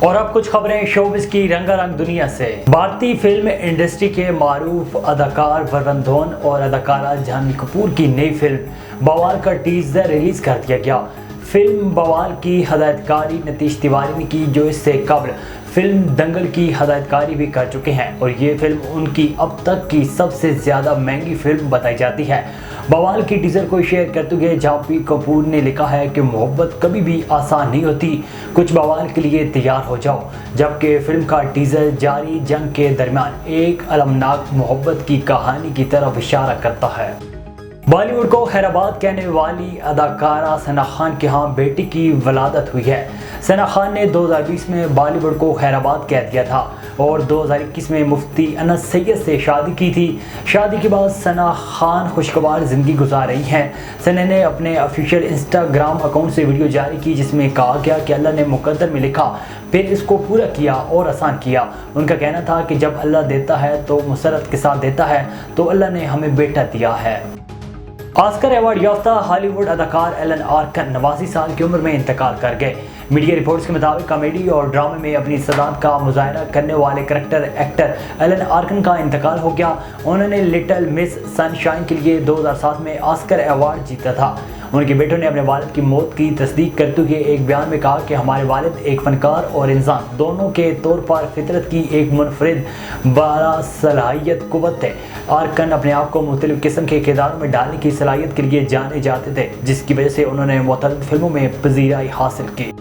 और अब कुछ खबरें शोबिस की रंगारंग दुनिया से। भारतीय फिल्म इंडस्ट्री के मारूफ अदाकार वरुण धवन और अदाकारा जानवी कपूर की नई फिल्म बवाल का टीजर रिलीज कर दिया गया। फिल्म बवाल की हदायतकारी नीतीश तिवारी ने की, जो इससे कबल फिल्म दंगल की हदायतकारी भी कर चुके हैं और ये फिल्म उनकी अब तक की सबसे ज़्यादा महंगी फिल्म बताई जाती है। बवाल की टीजर को शेयर करते हुए जानवी कपूर ने लिखा है कि मोहब्बत कभी भी आसान नहीं होती, कुछ बवाल के लिए तैयार हो जाओ। जबकि फिल्म का टीजर जारी जंग के दरमियान एक अलमनाक मोहब्बत की कहानी की तरफ इशारा करता है। बॉलीवुड को हैदराबाद कहने वाली अदाकारा सना खान के यहाँ बेटी की वलादत हुई है। सना खान ने 2020 में बॉलीवुड को हैदराबाद कह दिया था और 2021 में मुफ्ती अनस सैयद से शादी की थी। शादी के बाद सना खान खुशगवार ज़िंदगी गुजार रही हैं। सना ने अपने ऑफिशियल इंस्टाग्राम अकाउंट से वीडियो जारी की जिसमें कहा गया कि अल्लाह ने मुकद्दर में लिखा, फिर इसको पूरा किया और आसान किया। उनका कहना था कि जब अल्लाह देता है तो मुसरत के साथ देता है, तो अल्लाह ने हमें बेटा दिया है। ऑस्कर अवार्ड याफ्ता हॉलीवुड अदाकार एलन आर्कन 89 साल की उम्र में इंतकाल कर गए। मीडिया रिपोर्ट्स के मुताबिक कॉमेडी और ड्रामे में अपनी सदात का मुजाहरा करने वाले करैक्टर एक्टर एलन आर्कन का इंतकाल हो गया। उन्होंने लिटिल मिस सनशाइन के लिए 2007 में ऑस्कर अवार्ड जीता था। उनके बेटों ने अपने वालिद की मौत की तस्दीक करते हुए एक बयान में कहा कि हमारे वालिद एक फनकार और इंसान दोनों के तौर पर फितरत की एक मुनफरिद बासलाहियत कुव्वत थे। आर्कन अपने आप को मुख्तलिफ किस्म के किरदारों में डालने की सलाहियत के लिए जाने जाते थे, जिसकी वजह से उन्होंने मुख्तलिफ फिल्मों में पजीराई हासिल की।